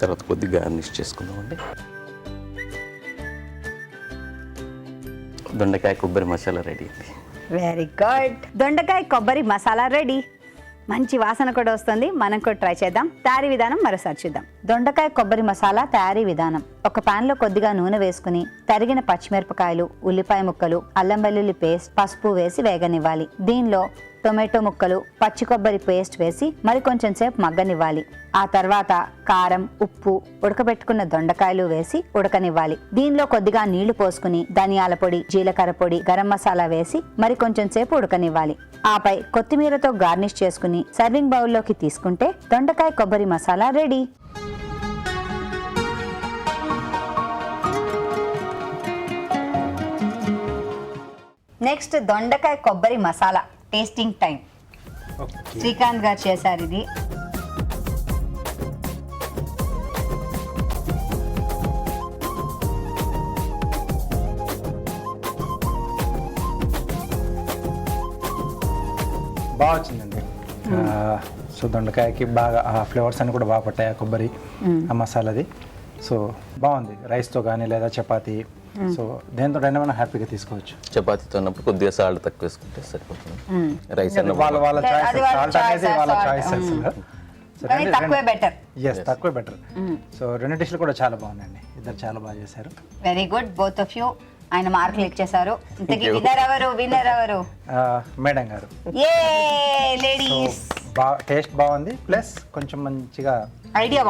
S5: తర్వాత కొద్దిగా గార్నిష్ చేసుకుందామండి. దొండకాయ కొబ్బరి మసాలా రెడీ అండి.
S1: Very good. దొండకాయ కొబ్బరి మసాలా రెడీ. మంచి వాసన కూడా వస్తుంది. మనం కూడా ట్రై చేద్దాం. తయారీ విధానం మరోసారి చూద్దాం. దొండకాయ కొబ్బరి మసాలా తయారీ విధానం: ఒక పాన్ లో కొద్దిగా నూనె వేసుకుని తరిగిన పచ్చిమిరపకాయలు, ఉల్లిపాయ ముక్కలు, అల్లం వెల్లుల్లి పేస్ట్, పసుపు వేసి వేగనివ్వాలి. దీనిలో టొమాటో ముక్కలు, పచ్చి కొబ్బరి పేస్ట్ వేసి మరి కొంచెం సేపు మగ్గనివ్వాలి. ఆ తర్వాత కారం, ఉప్పు, ఉడకబెట్టుకున్న దొండకాయలు వేసి ఉడకనివ్వాలి. దీనిలో కొద్దిగా నీళ్లు పోసుకుని ధనియాల పొడి, జీలకర్ర పొడి, గరం మసాలా వేసి మరి కొంచెం సేపు ఉడకనివ్వాలి. ఆపై కొత్తిమీరతో గార్నిష్ చేసుకుని సర్వింగ్ బౌల్లోకి తీసుకుంటే దొండకాయ కొబ్బరి మసాలా రెడీ. నెక్స్ట్ దొండకాయ కొబ్బరి మసాలా టేస్టింగ్ టైం. శ్రీకాంత్ గారు చేశారు ఇది.
S2: బాగా వచ్చిందండి. సో దొండకాయకి బాగా ఆ ఫ్లేవర్స్ అన్ని కూడా బాగా పట్టాయి, కొబ్బరి ఆ మసాలాది. సో బాగుంది. రైస్తో కానీ లేదా చపాతీ, సో దేంతో మనం హ్యాపీగా తీసుకోవచ్చు.
S5: చపాతీతో ఉన్నప్పుడు కొద్దిగా సాల్ట్ తక్కువ వేసుకుంటే సరిపోతుంది. రైస్
S2: వాళ్ళ చాయిస్, సాల్ట్ అనేది వాళ్ళ చాయిస్. తక్కువే బెటర్. సో రెండు డిష్లు కూడా చాలా బాగున్నాయండి. ఇద్దరు చాలా బాగా చేశారు.
S1: Very good both of you. ఆయన మార్కులు ఇచ్చేసారు. ఇంతకీ విన్నర్ ఎవరు?
S2: మేడం గారు.
S1: ఏ లేడీస్
S2: టేస్ట్ బాగుంది, ప్లస్ కొంచెం మంచిగా
S1: ఐడియా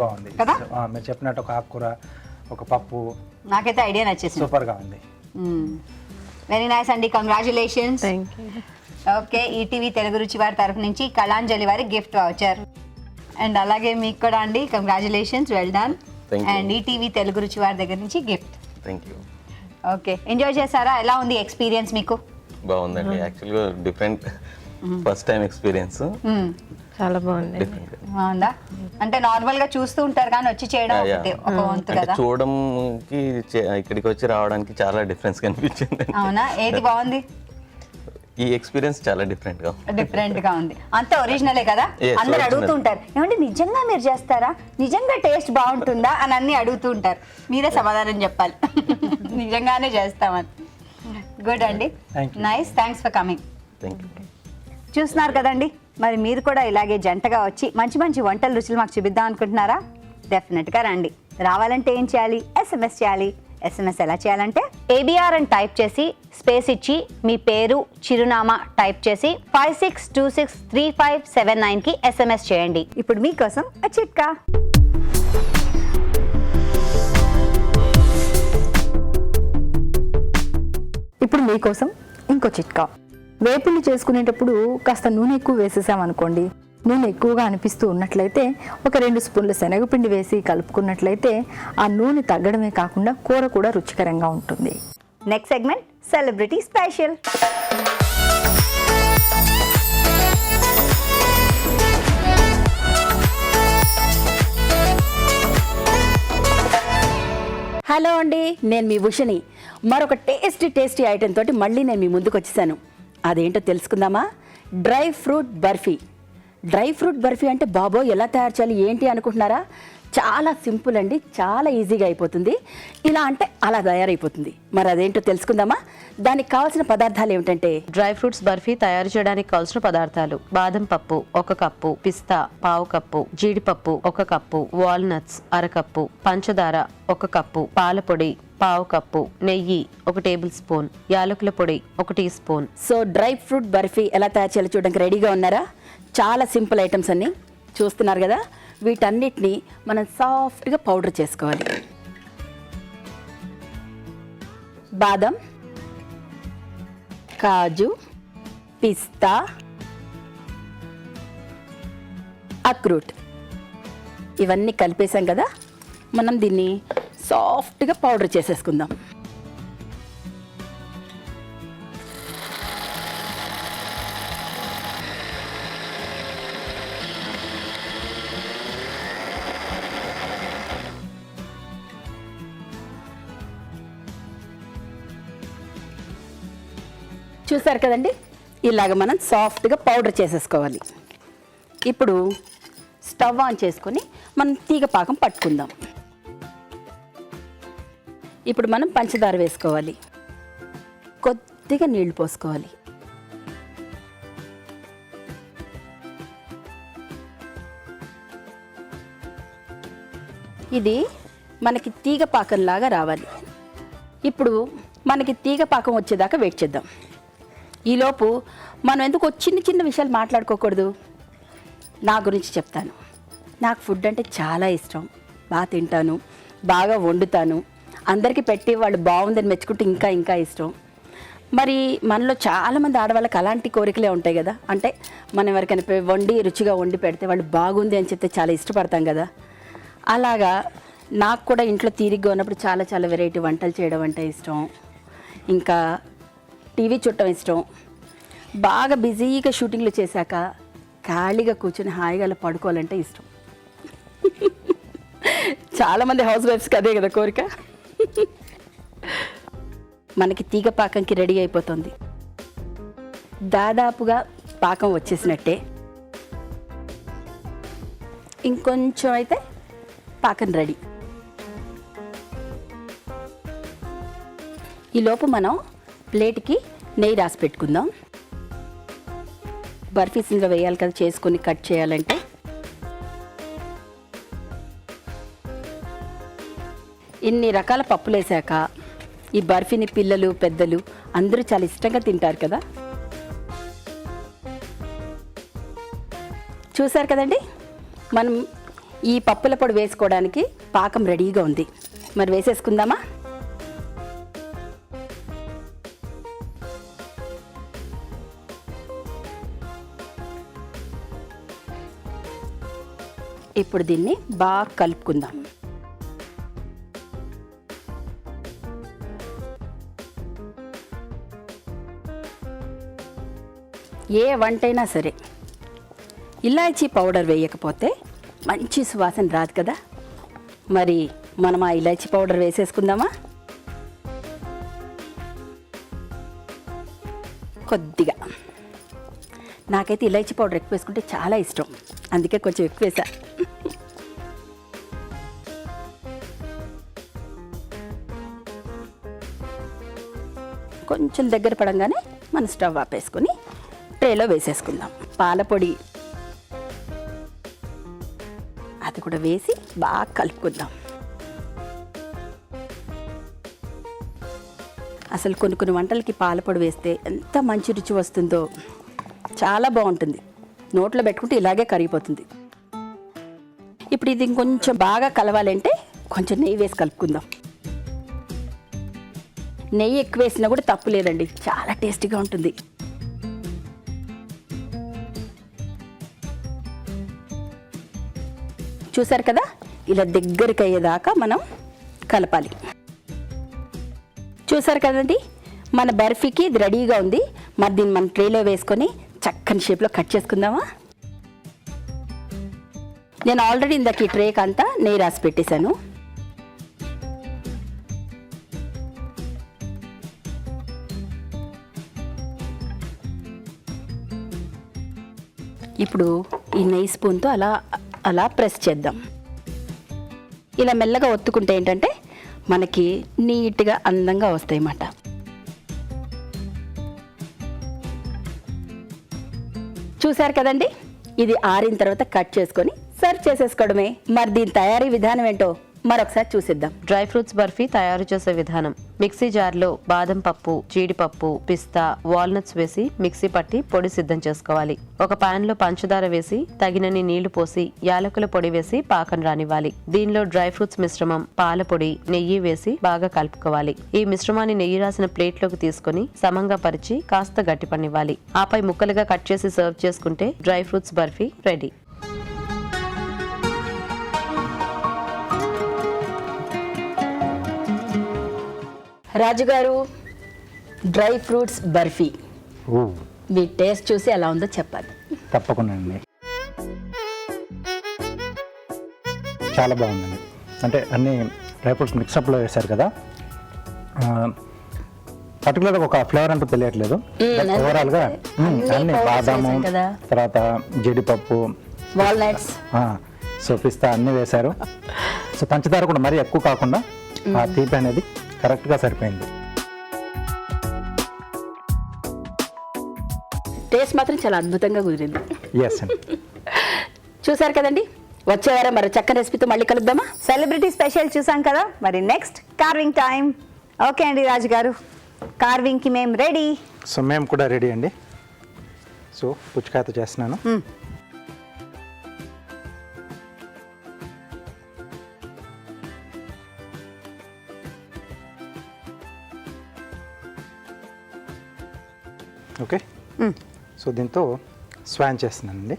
S2: బాగుంది
S1: కదా?
S2: మీరు చెప్పినట్టు ఒక ఆకుకూర, ఒక పప్పు,
S1: నాకైతే ఐడియా నచ్చేసింది.
S2: సూపర్ గా ఉంది.
S1: వెరీ నైస్ అండి, కంగ్రాచులేషన్స్. ఓకే, ఈటీవీ తెలుగు రుచి వారి తరఫు నుంచి కళాంజలి వారి గిఫ్ట్ వౌచర్. అండ్ అలాగే మీకు కూడా అండి congratulations, well done. And ETV Telugu రుచి వారి దగ్గర నుంచి gift.
S5: Thank you.
S1: Okay, enjoy చేశారా? ఎలా ఉంది ఎక్స్పీరియన్స్ మీకు?
S5: బాగుందండి, యాక్చువల్గా డిఫరెంట్ ఫస్ట్ టైం ఎక్స్పీరియన్స్.
S4: చాలా బాగుంది.
S5: డిఫరెంట్
S1: బాగుందా? అంటే నార్మల్ గా చూస్తూ ఉంటారు కానీ వచ్చి చేయడం ఒక వంతు కదా.
S5: చూడడానికి ఇక్కడికి వచ్చి రావడానికి చాలా డిఫరెన్స్ కనిపించింది.
S1: అవునా? ఏది బాగుంది?
S5: ఈ ఎక్స్పీరియన్స్ చాలా డిఫరెంట్ గా
S1: ఉంది. అంత ఒరిజినలే కదా?
S5: Yes,
S1: అందరు
S5: original.
S1: అడుగుతూ ఉంటారు, ఏమంటే నిజంగా మీరు చేస్తారా, నిజంగా టేస్ట్ బాగుంటుందా అని అన్ని అడుగుతూ ఉంటారు. మీరే సమాధానం చెప్పాలి. నిజంగానే చేస్తామని. గుడ్ అండి,
S2: Thank you.
S1: Nice, thanks for coming.
S5: Thank you.
S1: చూస్తున్నారు కదండి, మరి మీరు కూడా ఇలాగే జంటగా వచ్చి మంచి మంచి వంటల రుచులు మాకు చూపిద్దాం అనుకుంటున్నారా? డెఫినెట్గా రండి. రావాలంటే ఏం చేయాలి? SMS చేయాలి. SMS ఎలా చేయాలంటే ABR అని టైప్ చేసి స్పేస్ ఇచ్చి మీ పేరు, చిరునామా టైప్ చేసి 56263579కి SMS చేయండి. ఇప్పుడు మీకోసం ఆ చిట్కా.
S3: ఇప్పుడు మీకోసం ఇంకో చిట్కా. వేపుళ్ళు చేసుకునేటప్పుడు కాస్త నూనె ఎక్కువ వేసేసామనుకోండి, నూనె ఎక్కువగా అనిపిస్తూ ఉన్నట్లయితే ఒక 2 స్పూన్ల శనగపిండి వేసి కలుపుకున్నట్లయితే ఆ నూనె తగ్గడమే కాకుండా కూర కూడా రుచికరంగా ఉంటుంది.
S1: Next segment celebrity special.
S6: Hello అండి, నేను మీ ఉషని. మరొక టేస్టీ ఐటెం తోటి మళ్ళీ నేను మీ ముందుకు వచ్చేసాను. అదేంటో తెలుసుకుందామా? Dry fruit barfi. Dry fruit barfi అంటే బాబో ఎలా తయారు చేయాలి ఏంటి అనుకుంటున్నారా? చాలా సింపుల్ అండి, చాలా ఈజీగా అయిపోతుంది. ఇలా అంటే అలా తయారైపోతుంది. మరి అదేంటో తెలుసుకుందామా? దానికి కావాల్సిన పదార్థాలు ఏమిటంటే
S7: డ్రై ఫ్రూట్స్ బర్ఫీ తయారు చేయడానికి కావాల్సిన పదార్థాలు: బాదం పప్పు 1 కప్పు, పిస్తా 1/2 కప్పు, జీడిపప్పు 1 కప్పు, వాల్నట్స్ 1/2 కప్పు, పంచదార 1 కప్పు, పాల పొడి 1/2 కప్పు, నెయ్యి 1 టేబుల్ స్పూన్, యాలకుల పొడి 1 teaspoon.
S6: So dry fruit barfi ఎలా తయారు చేయాలో చూడడానికి రెడీగా ఉన్నారా? చాలా సింపుల్ ఐటమ్స్ అన్ని చూస్తున్నారు కదా. వీటన్నిటిని మనం సాఫ్ట్గా పౌడర్ చేసుకోవాలి. బాదం, కాజు, పిస్తా, అక్రూట్ ఇవన్నీ కలిపేసాం కదా. మనం దీన్ని సాఫ్ట్గా పౌడర్ చేసేసుకుందాం. చూసారు కదండి, ఇలాగ మనం సాఫ్ట్గా పౌడర్ చేసేసుకోవాలి. ఇప్పుడు స్టవ్ ఆన్ చేసుకొని మనం తీగ పాకం పట్టుకుందాం. ఇప్పుడు మనం పంచదార వేసుకోవాలి. కొద్దిగా నీళ్లు పోసుకోవాలి. ఇది మనకి తీగ పాకంలాగా రావాలి. ఇప్పుడు మనకి తీగ పాకం వచ్చేదాకా వెయిట్ చేద్దాం. ఈలోపు మనం ఎందుకు చిన్న చిన్న విషయాలు మాట్లాడుకోకూడదు? నా గురించి చెప్తాను. నాకు ఫుడ్ అంటే చాలా ఇష్టం, బాగా తింటాను, బాగా వండుతాను, అందరికీ పెట్టి వాళ్ళు బాగుందని మెచ్చుకుంటే ఇంకా ఇంకా ఇష్టం. మరి మనలో చాలామంది ఆడవాళ్ళకి అలాంటి కోరికలే ఉంటాయి కదా. అంటే మనం ఎవరికైనా వండి రుచిగా వండి పెడితే వాళ్ళు బాగుంది అని చెప్తే చాలా ఇష్టపడతాం కదా. అలాగా నాకు కూడా ఇంట్లో తీరిగ్గా ఉన్నప్పుడు చాలా చాలా వెరైటీ వంటలు చేయడం అంటే ఇష్టం. ఇంకా టీవీ చూడటం ఇష్టం. బాగా బిజీగా షూటింగ్లు చేశాక ఖాళీగా కూర్చొని హాయిగా అలా పడుకోవాలంటే ఇష్టం. చాలామంది హౌస్ వైఫ్స్కి అదే కదా కోరిక. మనకి తీగ పాకంకి రెడీ అయిపోతుంది. దాదాపుగా పాకం వచ్చేసినట్టే. ఇంకొంచెం అయితే పాకం రెడీ. ఈలోపు మనం ప్లేట్కి నెయ్యి రాసి పెట్టుకుందాం. బర్ఫీస్ ఇందులో వేయాలి కదా, చేసుకొని కట్ చేయాలంటే. ఇన్ని రకాల పప్పులు వేసాక ఈ బర్ఫీని పిల్లలు పెద్దలు అందరూ చాలా ఇష్టంగా తింటారు కదా. చూసారు కదండి, మనం ఈ పప్పుల పొడి వేసుకోవడానికి పాకం రెడీగా ఉంది. మరి వేసేసుకుందామా? ఇప్పుడు దీన్ని బాగా కలుపుకుందాం. ఏ వంటైనా సరే ఇలాచీ పౌడర్ వేయకపోతే మంచి సువాసన రాదు కదా. మరి మనం ఆ ఇలాచీ పౌడర్ వేసేసుకుందామా? కొద్దిగా. నాకైతే ఇలాచీ పౌడర్ ఎక్కువ వేసుకుంటే చాలా ఇష్టం, అందుకే కొంచెం ఎక్కువ వేసా. కొంచెం దగ్గర పడంగానే మనం స్టవ్ ఆపేసుకొని ట్రేలో వేసేసుకుందాం. పాలపొడి అది కూడా వేసి బాగా కలుపుకుందాం. అసలు కొన్ని వంటలకి పాలపొడి వేస్తే ఎంత మంచి రుచి వస్తుందో, చాలా బాగుంటుంది. నోట్లో పెట్టుకుంటే ఇలాగే కరిగిపోతుంది. ఇప్పుడు ఇది ఇంకొంచెం బాగా కలవాలంటే కొంచెం నెయ్యి వేసి కలుపుకుందాం. నెయ్యి ఎక్కువ వేసినా కూడా తప్పు లేదండి, చాలా టేస్టీగా ఉంటుంది. చూసారు కదా, ఇలా దగ్గరికి అయ్యేదాకా మనం కలపాలి. చూసారు కదండి, మన బర్ఫీకి ఇది రెడీగా ఉంది. మరి దీన్ని మన ట్రేలో వేసుకొని చక్కని షేప్లో కట్ చేసుకుందామా? నేను ఆల్రెడీ ఇందాక ఈ ట్రేకి అంతా నెయ్యి రాసి పెట్టేశాను. ఇప్పుడు ఈ నెయ్యి స్పూన్తో అలా ప్రెస్ చేద్దాం. ఇలా మెల్లగా ఒత్తుకుంటే ఏంటంటే మనకి నీట్గా అందంగా వస్తాయి అన్నమాట. చూసారు కదండి, ఇది ఆరిన తర్వాత కట్ చేసుకొని సర్వ్ చేసేసుకోవడమే. మరి దీని తయారీ విధానం ఏంటో మరొకసారి చూసిద్దాం.
S7: డ్రై ఫ్రూట్స్ బర్ఫీ తయారు చేసే విధానం: మిక్సీ జార్లో బాదం పప్పు, జీడిపప్పు, పిస్తా, వాల్నట్స్ వేసి మిక్సీ పట్టి పొడి సిద్ధం చేసుకోవాలి. ఒక పాన్ లో పంచదార వేసి తగినన్ని నీళ్లు పోసి యాలకుల పొడి వేసి పాకం రానివ్వాలి. దీనిలో డ్రై ఫ్రూట్స్ మిశ్రమం, పాల పొడి, నెయ్యి వేసి బాగా కలుపుకోవాలి. ఈ మిశ్రమాన్ని నెయ్యి రాసిన ప్లేట్ లోకి తీసుకుని సమంగా పరిచి కాస్త గట్టిపనివ్వాలి. ఆపై ముక్కలుగా కట్ చేసి సర్వ్ చేసుకుంటే డ్రై ఫ్రూట్స్ బర్ఫీ రెడీ.
S6: రాజుగారు, డ్రై ఫ్రూట్స్ బర్ఫీ
S2: ఓ
S6: మీ టేస్ట్ చూసి ఎలా ఉందో చెప్పాలి.
S2: తప్పకుండా అండి, చాలా బాగుందండి. అంటే అన్ని డ్రై ఫ్రూట్స్ మిక్సప్లో వేశారు కదా, పర్టికులర్గా ఒక ఫ్లేవర్ అంటూ తెలియట్లేదు. ఓవరాల్గా అన్ని బాదాము, తర్వాత జీడిపప్పు,
S6: వాల్నట్స్,
S2: సో పిస్తా అన్నీ వేశారు. సో పంచదార కూడా మరీ ఎక్కువ కాకుండా ఆ తీపి అనేది కరెక్ట్గా సరిపోయింది.
S6: టేస్ట్ మాత్రం చాలా అద్భుతంగా కుదిరింది.
S2: ఎస్ అండి.
S6: చూసారు కదండి, వచ్చే వారం మరో చక్కని రెసిపీతో మళ్ళీ కలుద్దామా?
S1: సెలబ్రిటీ స్పెషల్ చూసాం కదా, మరి నెక్స్ట్ కార్వింగ్ టైం. ఓకే అండి రాజు గారు, కార్వింగ్కి మేము రెడీ.
S2: సో మేము కూడా రెడీ అండి. సో పుచ్చకాయతో చేస్తున్నాను. ఓకే, సో దీంతో స్వాన్ చేస్తున్నానండి.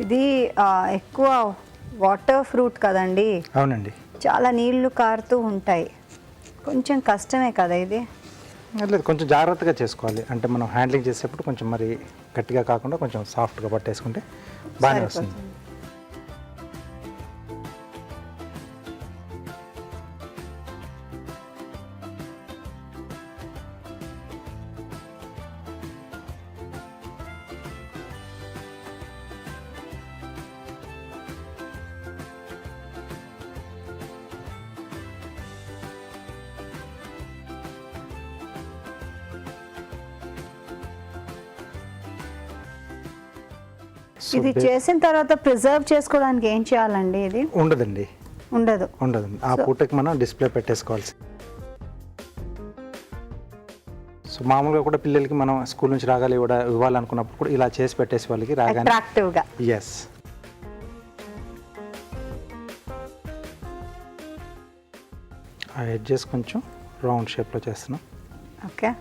S1: ఇది ఎక్కువ వాటర్ ఫ్రూట్ కదండి,
S2: అవునండి.
S1: చాలా నీళ్లు కారుతూ ఉంటాయి, కొంచెం కష్టమే కదా ఇది.
S2: లేదు, కొంచెం జాగ్రత్తగా చేసుకోవాలి. అంటే మనం హ్యాండ్లింగ్ చేసేటప్పుడు కొంచెం మరి గట్టిగా కాకుండా కొంచెం సాఫ్ట్గా పట్టేసుకుంటే బాగానే వస్తుంది. సో
S1: ఇది చేసిన తర్వాత ప్రిజర్వ్ చేసుకోవడానికి ఏం చేయాలండి? ఇది
S2: ఉండదండి,
S1: ఉండదు.
S2: ఉండదండి. ఆ పూటకి మనం డిస్ప్లే పెట్టేసుకోవాల్సి. సో మామూలుగా కూడా పిల్లలకి మనం స్కూల్ నుంచి రాగాలి ఇవ్వాలనుకున్నప్పుడు కూడా ఇలా చేసి పెట్టేసి వాళ్ళకి రాగానే
S1: అట్రాక్టివ్గా.
S2: ఎస్. ఆ ఎడ్జెస్ కొంచెం రౌండ్ షేప్లో చేస్తున్నాం.
S1: ఓకే.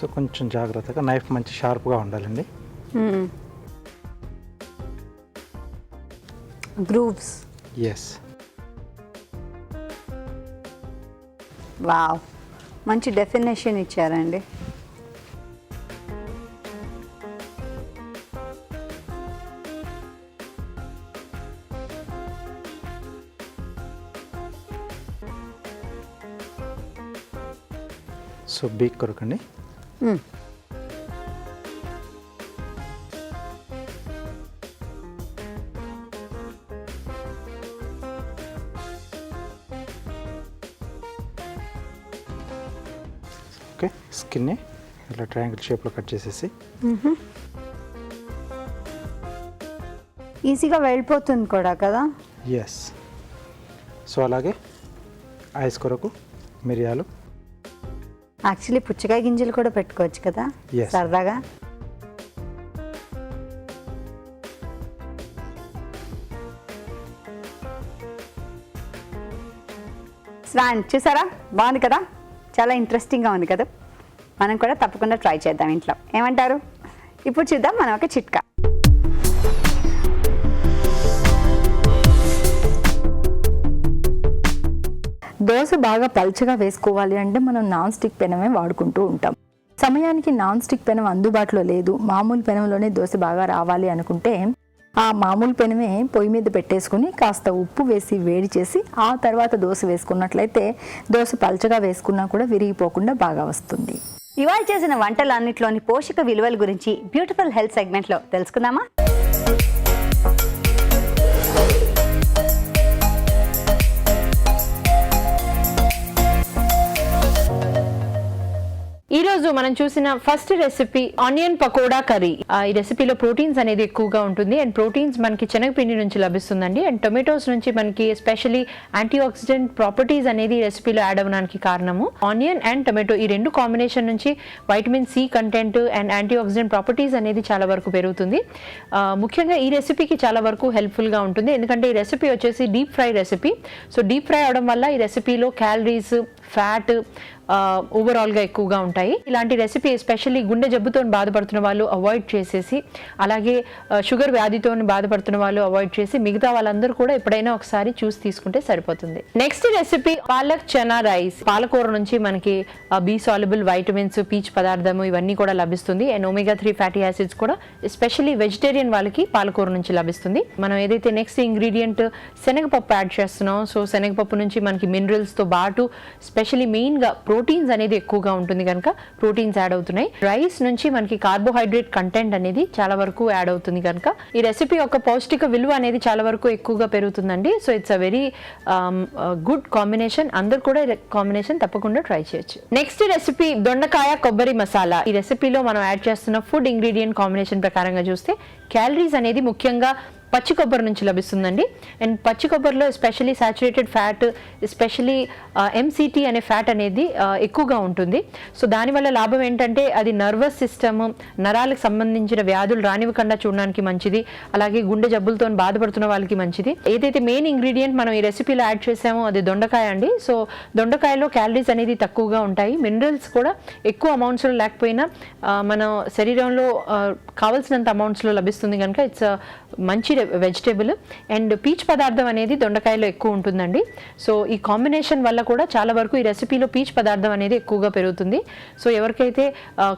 S2: సో కొంచెం జాగ్రత్తగా, నైఫ్ మంచి షార్ప్గా ఉండాలండి.
S1: గ్రూవ్స్.
S2: ఎస్.
S1: వావ్, మంచి డెఫినేషన్ ఇచ్చారండి.
S2: సో బీక్ కొరకండి. ఓకే, స్కిన్ని ఇలా ట్రయాంగిల్ షేప్లో కట్ చేసేసి
S1: ఈజీగా వెళ్ళిపోతుంది కూడా కదా.
S2: ఎస్. సో అలాగే ఐస్ కొరకు మిరియాలు.
S1: యాక్చువల్లీ పుచ్చకాయ గింజలు కూడా పెట్టుకోవచ్చు కదా
S2: Yes.
S1: సరదాగా. స్వాన్ చూసారా, బాగుంది కదా, చాలా ఇంట్రెస్టింగ్గా ఉంది కదా. మనం కూడా తప్పకుండా ట్రై చేద్దాం ఇంట్లో, ఏమంటారు? ఇప్పుడు చూద్దాం మనం ఒక చిట్కా.
S3: దోశ బాగా పల్చగా వేసుకోవాలి అంటే మనం నాన్ స్టిక్ పెనమే వాడుకుంటూ ఉంటాం. సమయానికి నాన్ స్టిక్ పెనం అందుబాటులో లేదు, మామూలు పెనంలోనే దోశ బాగా రావాలి అనుకుంటే ఆ మామూలు పెనమే పొయ్యి మీద పెట్టేసుకుని కాస్త ఉప్పు వేసి వేడి చేసి ఆ తర్వాత దోశ వేసుకున్నట్లయితే దోశ పల్చగా వేసుకున్నా కూడా విరిగిపోకుండా బాగా వస్తుంది.
S1: ఇవాళ చేసిన వంటలన్నింటిలోని పోషక విలువల గురించి బ్యూటిఫుల్ హెల్త్ సెగ్మెంట్లో తెలుసుకుందామా?
S4: ఈ రోజు మనం చూసిన first recipe onion pakoda curry. ఈ రెసిపీలో ప్రోటీన్స్ అనేది ఎక్కువగా ఉంటుంది అండ్ ప్రోటీన్స్ మనకి శనగపిండి నుంచి లభిస్తుందండి అండ్ టొమాటోస్ నుంచి మనకి ఎస్పెషల్లీ యాంటీ ఆక్సిడెంట్ ప్రాపర్టీస్ అనేది ఈ రెసిపీలో యాడ్ అవ్వడానికి కారణము. ఆనియన్ అండ్ టొమాటో ఈ రెండు కాంబినేషన్ నుంచి vitamin C content and antioxidant properties అనేది చాలా వరకు పెరుగుతుంది. ముఖ్యంగా ఈ రెసిపీకి చాలా వరకు హెల్ప్ఫుల్గా ఉంటుంది ఎందుకంటే ఈ రెసిపీ వచ్చేసి deep fry recipe. So deep fry అవడం వల్ల ఈ రెసిపీలో క్యాలరీస్, ఫ్యాట్ ఓవరాల్గా ఎక్కువగా ఉంటాయి. ఇలాంటి రెసిపీ ఎస్పెషల్లీ గుండె జబ్బుతో బాధపడుతున్న వాళ్ళు అవాయిడ్ చేసేసి, అలాగే షుగర్ వ్యాధితో బాధపడుతున్న వాళ్ళు అవాయిడ్ చేసి మిగతా వాళ్ళందరూ కూడా ఎప్పుడైనా ఒకసారి చూసి తీసుకుంటే సరిపోతుంది. Next recipe palak chana rice. పాలకూర నుంచి మనకి బి సాల్యుబుల్ వైటమిన్స్, పీచ్ పదార్థము ఇవన్నీ కూడా లభిస్తుంది అండ్ ఒమేగా 3 ఫ్యాటీ యాసిడ్స్ కూడా ఎస్పెషల్లీ వెజిటేరియన్ వాళ్ళకి పాలకూర నుంచి లభిస్తుంది. మనం ఏదైతే నెక్స్ట్ ఇంగ్రీడియంట్ శనగపప్పు యాడ్ చేస్తున్నాం, సో శనగపప్పు నుంచి మనకి మినరల్స్తో పాటు స్పెషల్లీ మెయిన్గా ప్రోటీన్స్ అనేది ఎక్కువగా ఉంటుంది కనుక ప్రోటీన్స్ యాడ్ అవుతున్నాయి. రైస్ నుంచి మనకి కార్బోహైడ్రేట్ కంటెంట్ అనేది చాలా వరకు యాడ్ అవుతుంది కనుక ఈ రెసిపీ యొక్క పౌష్టిక విలువ అనేది చాలా వరకు ఎక్కువగా పెరుగుతుందండి. So it's a very good combination. అందరు కూడా ఈ కాంబినేషన్ తప్పకుండా ట్రై చేయొచ్చు. నెక్స్ట్ రెసిపీ దొండకాయ కొబ్బరి మసాలా. ఈ రెసిపీలో మనం యాడ్ చేస్తున్న ఫుడ్ ఇంగ్రీడియంట్ కాంబినేషన్ ప్రకారంగా చూస్తే క్యాలరీస్ అనేది ముఖ్యంగా పచ్చి కొబ్బరి నుంచి లభిస్తుందండి అండ్ పచ్చి కొబ్బరిలో especially saturated fat, especially MCT అనే ఫ్యాట్ అనేది ఎక్కువగా ఉంటుంది. సో దానివల్ల లాభం ఏంటంటే అది నర్వస్ సిస్టమ్, నరాలకు సంబంధించిన వ్యాధులు రానివ్వకుండా చూడడానికి మంచిది, అలాగే గుండె జబ్బులతో బాధపడుతున్న వాళ్ళకి మంచిది. ఏదైతే మెయిన్ ఇంగ్రీడియంట్ మనం ఈ రెసిపీలో యాడ్ చేసామో అది దొండకాయ అండి. సో దొండకాయలో క్యాలరీస్ అనేది తక్కువగా ఉంటాయి, మినరల్స్ కూడా ఎక్కువ అమౌంట్స్లో లేకపోయినా మన శరీరంలో కావాల్సినంత అమౌంట్స్లో లభిస్తుంది కనుక ఇట్స్ మంచి వెజిటేబుల్ అండ్ పీచ్ పదార్థం అనేది దొండకాయలో ఎక్కువ ఉంటుందండి. సో ఈ కాంబినేషన్ వల్ల కూడా చాలా వరకు ఈ రెసిపీలో పీచ్ పదార్థం అనేది ఎక్కువగా పెరుగుతుంది. సో ఎవరికైతే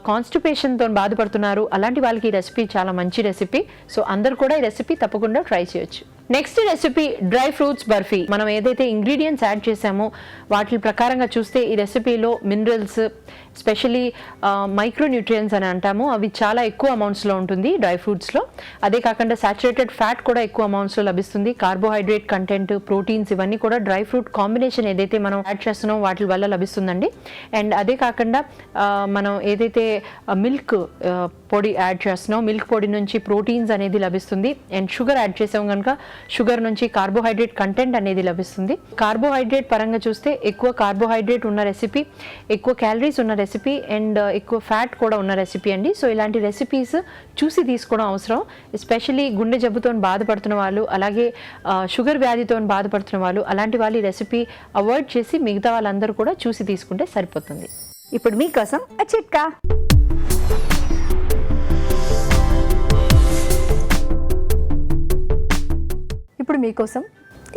S4: కాన్స్టిపేషన్తో బాధపడుతున్నారో అలాంటి వాళ్ళకి ఈ రెసిపీ చాలా మంచి రెసిపీ. సో అందరు కూడా ఈ రెసిపీ తప్పకుండా ట్రై చేయొచ్చు. Next recipe dry fruits barfi. మనం ఏదైతే ఇంగ్రీడియంట్స్ యాడ్ చేసామో వాటి ప్రకారంగా చూస్తే ఈ రెసిపీలో మినరల్స్, స్పెషలీ మైక్రోన్యూట్రియన్స్ అని అంటాము, అవి చాలా ఎక్కువ అమౌంట్స్లో ఉంటుంది డ్రై ఫ్రూట్స్లో. అదే కాకుండా సాచురేటెడ్ ఫ్యాట్ కూడా ఎక్కువ అమౌంట్స్లో లభిస్తుంది. కార్బోహైడ్రేట్ కంటెంట్, ప్రోటీన్స్ ఇవన్నీ కూడా డ్రై ఫ్రూట్ కాంబినేషన్ ఏదైతే మనం యాడ్ చేస్తున్నామో వాటి వల్ల లభిస్తుందండి. అండ్ అదే కాకుండా మనం ఏదైతే మిల్క్ పొడి యాడ్ చేస్తున్నాం, మిల్క్ పొడి నుంచి ప్రోటీన్స్ అనేది లభిస్తుంది. అండ్ షుగర్ యాడ్ చేసాం కనుక షుగర్ నుంచి కార్బోహైడ్రేట్ కంటెంట్ అనేది లభిస్తుంది. కార్బోహైడ్రేట్ పరంగా చూస్తే ఎక్కువ కార్బోహైడ్రేట్ ఉన్న రెసిపీ, ఎక్కువ క్యాలరీస్ ఉన్న రెసిపీ అండ్ ఎక్కువ ఫ్యాట్ కూడా ఉన్న రెసిపీ అండి. సో ఇలాంటి రెసిపీస్ చూసి తీసుకోవడం అవసరం. ఎస్పెషలీ గుండె జబ్బుతో బాధపడుతున్న వాళ్ళు, అలాగే షుగర్ వ్యాధితో బాధపడుతున్న వాళ్ళు, అలాంటి వాళ్ళు ఈ రెసిపీ అవాయిడ్ చేసి మిగతా వాళ్ళందరూ కూడా చూసి తీసుకుంటే సరిపోతుంది.
S1: ఇప్పుడు మీకోసం ఆ చిట్కా.
S3: ఇప్పుడు మీకోసం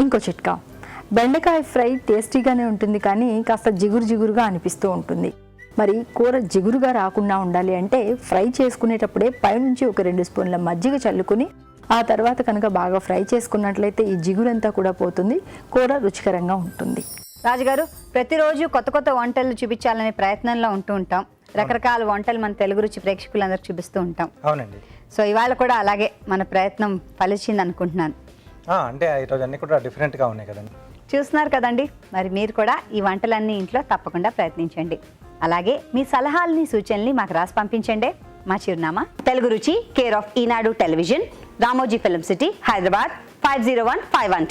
S3: ఇంకో చిట్కా. బెండకాయ ఫ్రై టేస్టీగానే ఉంటుంది, కానీ కాస్త జిగురు జిగురుగా అనిపిస్తూ ఉంటుంది. మరి కూర జిగురుగా రాకుండా ఉండాలి అంటే ఫ్రై చేసుకునేటప్పుడే పైనుంచి ఒక 2 స్పూన్ల మజ్జిగ చల్లుకుని ఆ తర్వాత కనుక బాగా ఫ్రై చేసుకున్నట్లయితే ఈ జిగురంతా కూడా పోతుంది, కూర రుచికరంగా ఉంటుంది.
S1: రాజుగారు, ప్రతిరోజు కొత్త కొత్త వంటలు చూపించాలనే ప్రయత్నంలో ఉంటూ ఉంటాం. రకరకాల వంటలు మన తెలుగు రుచి ప్రేక్షకులందరికీ చూపిస్తూ ఉంటాం.
S2: అవునండి.
S1: సో ఇవాళ కూడా అలాగే మన ప్రయత్నం ఫలించింది అనుకుంటున్నాను.
S2: అంటే ఈరోజు అన్నీ కూడా డిఫరెంట్గా ఉన్నాయి కదండి.
S1: చూస్తున్నారు కదండి, మరి మీరు కూడా ఈ వంటలన్నీ ఇంట్లో తప్పకుండా ప్రయత్నించండి. అలాగే మీ సలహాలని, సూచనల్ని మాకు రాసి పంపించండి. మా చిరునామా తెలుగు రుచి, care of Eenadu television, Ramoji film city, Hyderabad 501512.